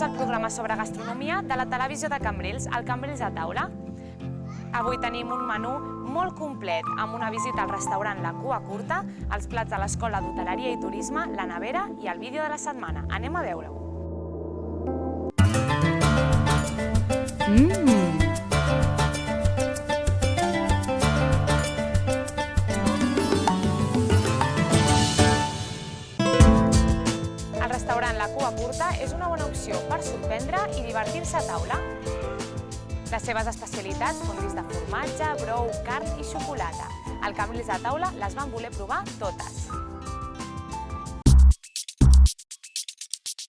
el programa sobre gastronomia de la televisió de Cambrils, el Cambrils a taula. Avui tenim un menú molt complet, amb una visita al restaurant La Cua Curta, els plats de l'Escola d'Hoteleria i Turisme, la nevera i el vídeo de la setmana. Anem a veure-ho. El restaurant La Cua Curta és una bona opció per sorprendre i divertir-se a taula. Les seves especialitats, fondis de formatge, brou, carn i xocolata. Al Cambrils a taula les van voler provar totes.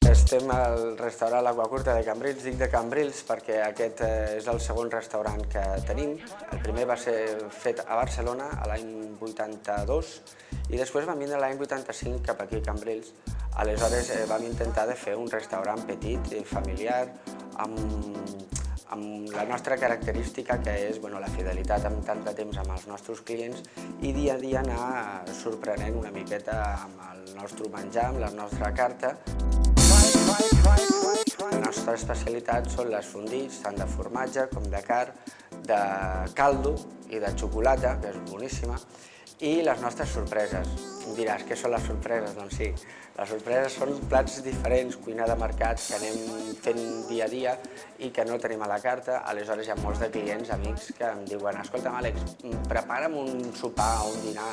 Estem al restaurant La Cua Curta de Cambrils. Dic de Cambrils perquè aquest és el segon restaurant que tenim. El primer va ser fet a Barcelona l'any 82 i després vam vindre l'any 85 cap aquí a Cambrils. Aleshores vam intentar de fer un restaurant petit, familiar, amb la nostra característica que és la fidelitat amb tant de temps amb els nostres clients i dia a dia anar sorprenent una miqueta amb el nostre menjar, amb la nostra carta. La nostra especialitat són les fondits, tant de formatge com de carn, de caldo i de xocolata, que és boníssima, i les nostres sorpreses. Em diràs, què són les sorpreses? Doncs sí, les sorpreses són plats diferents, cuina de mercat, que anem fent dia a dia i que no tenim a la carta. Aleshores hi ha molts de clients, amics, que em diuen escolta'm, Àlex, prepara'm un sopar o un dinar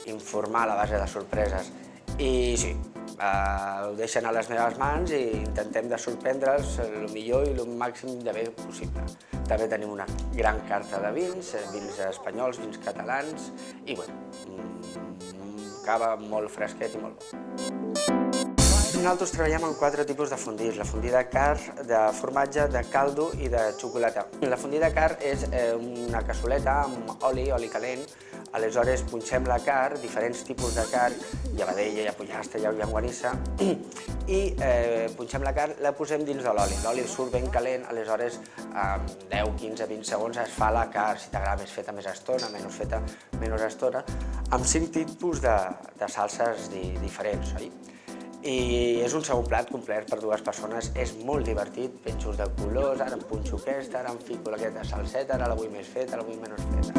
informal a base de sorpreses. I sí, ho deixen a les meves mans i intentem de sorprendre'ls el millor i el màxim de bé possible. També tenim una gran carta de vins, vins espanyols, vins catalans i cava molt fresquet i molt bo. Nosaltres treballem amb 4 tipus de fondits, la fondí de carn, de formatge, de caldo i de xocolata. La fondí de carn és una cassoleta amb oli calent. Aleshores punxem la carn, diferents tipus de carn, hi ha vedella, hi ha pollastre, hi ha llonganissa, i punxem la carn, la posem dins de l'oli. L'oli surt ben calent, aleshores en 10, 15, 20 segons es fa la carn, si t'agrada més feta més estona, menys feta menys estona, amb 5 tipus de salses diferents. I és un segon plat complet per 2 persones, és molt divertit, penjos de colors, ara em punxo aquesta, ara em fico aquesta salseta, ara la vull més feta, la vull menys feta.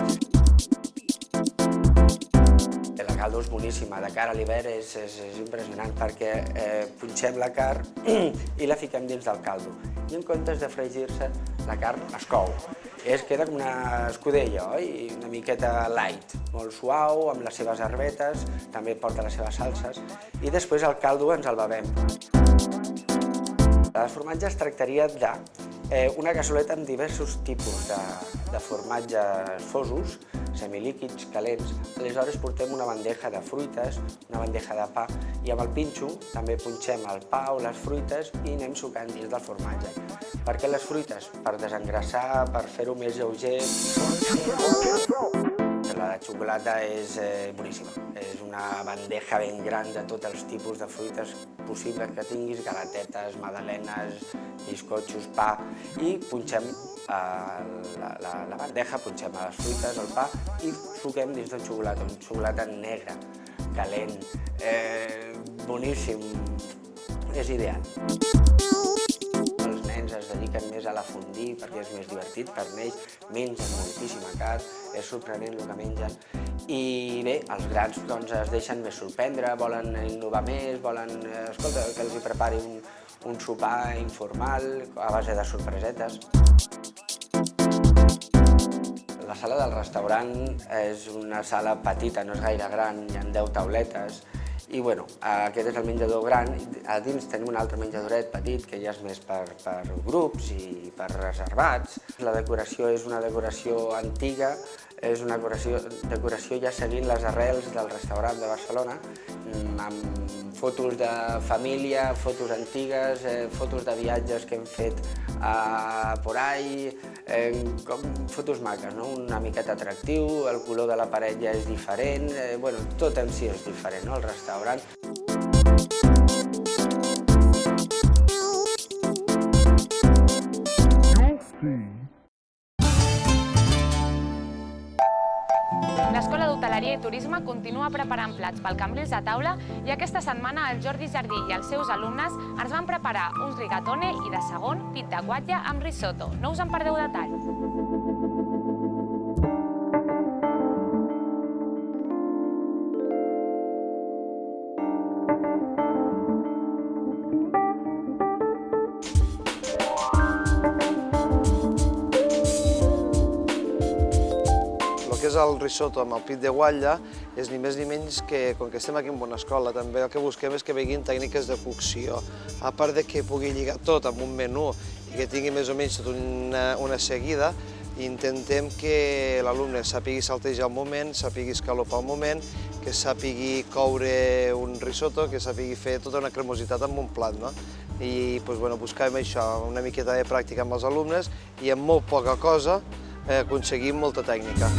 La caldo és boníssima, de cara a l'hivern és impressionant perquè punxem la carn i la fiquem dins del caldo. I en comptes de fregir-se, la carn es cou. Queda com una escudella, oi? Una miqueta light, molt suau, amb les seves herbetes, també porta les seves salses, i després el caldo ens el bevem. El formatge es tractaria d'una cassoleta amb diversos tipus de formatges fosos, semilíquids, calents. Aleshores portem una bandeja de fruites, una bandeja de pa, i amb el pinxo també punxem el pa o les fruites i anem sucant dins del formatge. Per què les fruites? Per desengrasar, per fer-ho més lleuger. La de xocolata és boníssima. És una bandeja ben gran de tots els tipus de fruites possibles que tinguis, galatetes, magdalenes, bizcochos, pa, i punxem la bandeja, punxem les fruites, el pa, i suquem dins del xocolata, un xocolata negre, calent, boníssim, és ideal. Els nens es dediquen més a la fondí perquè és més divertit per ells, mengen moltíssima carn, és sorprenent el que mengen. I bé, els grans es deixen més sorprendre, volen innovar més, volen que els prepari un sopar informal a base de sorpresetes. La sala del restaurant és una sala petita, no és gaire gran, hi ha 10 tauletes. I aquest és el menjador gran, a dins tenim un altre menjadoret petit que ja és més per grups i per reservats. La decoració és una decoració antiga, és una decoració ja seguint les arrels del restaurant de Barcelona, amb fotos de família, fotos antigues, fotos de viatges que hem fet por ahí, fotos maques, una miqueta atractiu, el color de la paret ja és diferent, tot en si és diferent, el restaurant. L'Escola d'Hoteleria i Turisme continua preparant plats pel Cambrils a taula i aquesta setmana el Jordi Jardí i els seus alumnes ens van preparar uns rigatone i de segon pit de guatlla amb risotto. No us en perdeu de tall. El que és el risotto amb el pit de guatlla és ni més ni menys que, com que estem aquí en bona escola, també el que busquem és que vegin tècniques de cocció. A part de que pugui lligar tot amb un menú i que tingui més o menys tot una seguida, intentem que l'alumne sàpigui saltejar al moment, sàpigui escalopar al moment, que sàpigui coure un risotto, que sàpigui fer tota una cremositat amb un plat. I buscàvem això, una miqueta de pràctica amb els alumnes i amb molt poca cosa aconseguim molta tècnica.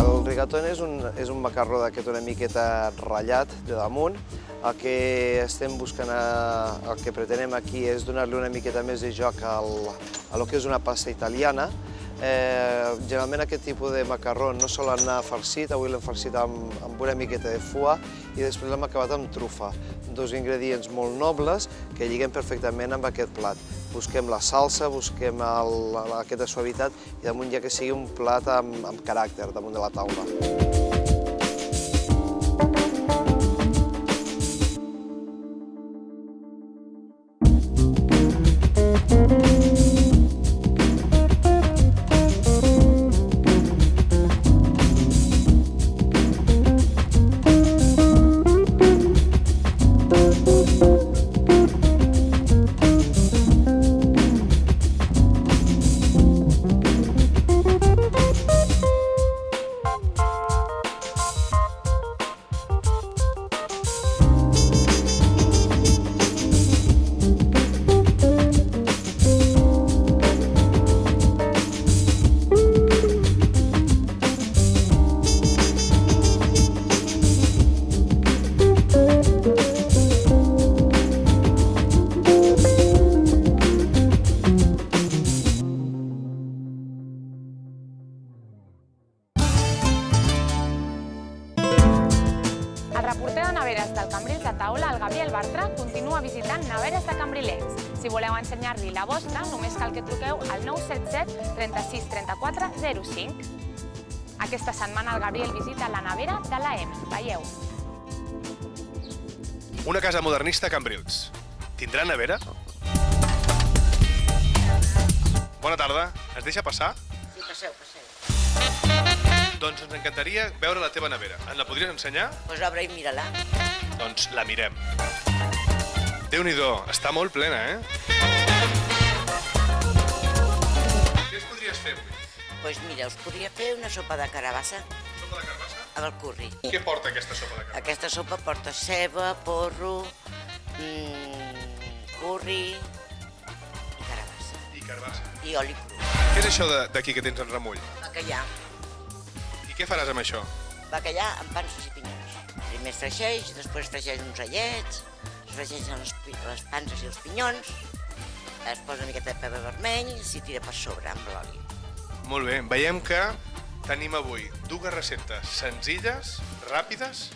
El rigatone és un macarró d'aquest una miqueta ratllat de damunt. El que estem buscant, el que pretenem aquí és donar-li una miqueta més de joc a lo que és una pasta italiana. Generalment aquest tipus de macarró no sol anar farcit, avui l'hem farcit amb una miqueta de foie i després l'hem acabat amb trufa. Dos ingredients molt nobles que lliguen perfectament amb aquest plat. Busquem la salsa, busquem aquesta suavitat i damunt ja que sigui un plat amb caràcter damunt de la taula. El reporter de neveres del Cambrils a taula, el Gabriel Bartra, continua visitant neveres de cambrilencs. Si voleu ensenyar-li la vostra, només cal que truqueu al 977 36 34 05. Aquesta setmana el Gabriel visita la nevera de la EM. Veieu. Una casa modernista a Cambrils. Tindrà nevera? Bona tarda. Es deixa passar? Sí, passeu, passeu. Doncs ens encantaria veure la teva nevera. Ens la podries ensenyar? Doncs obre i mira-la. Doncs la mirem. Déu-n'hi-do, està molt plena, eh? Què es podries fer avui? Doncs mira, us podria fer una sopa de carabassa Sopa de carbassa? amb el curri. Què porta aquesta sopa de carbassa? Aquesta sopa porta ceba, porro, curri i carabassa. I carbassa. I oli cru. Què és això d'aquí que tens en remull? Bacallà. I què faràs amb això? Bacallà amb panses i pinyons. Primer es fregeix, després es fregeix uns allets, es fregeixen les panses i els pinyons, es posa una miqueta de pebre vermell i s'hi tira per sobre amb l'oli. Molt bé, veiem que tenim avui dues receptes senzilles, ràpides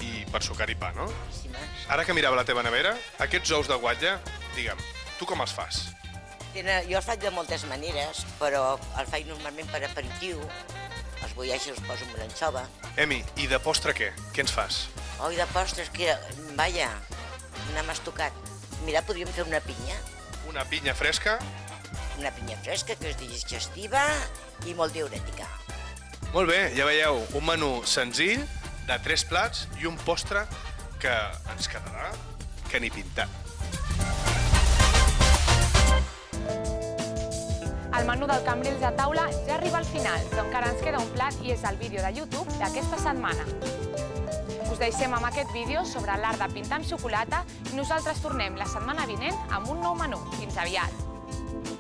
i per sucar i pa, no? Boníssimes. Ara que mirava la teva nevera, aquests ous de guatlla, digue'm, tu com els fas? Jo els faig de moltes maneres, però el faig normalment per aperitiu. Els boiaixos els poso amb l'anxova. Emi, i de postre què? Què ens fas? Oi, de postres, que, vaja, no m'has tocat. Mira, podríem fer una pinya. Una pinya fresca. Una pinya fresca, que és digestiva i molt diurètica. Molt bé, ja veieu, un menú senzill, de 3 plats i un postre que ens quedarà que ni pintat. El menú del Cambrils a taula ja arriba al final, però encara ens queda un plat i és el vídeo de YouTube d'aquesta setmana. Us deixem amb aquest vídeo sobre l'art de pintar amb xocolata i nosaltres tornem la setmana vinent amb un nou menú. Fins aviat!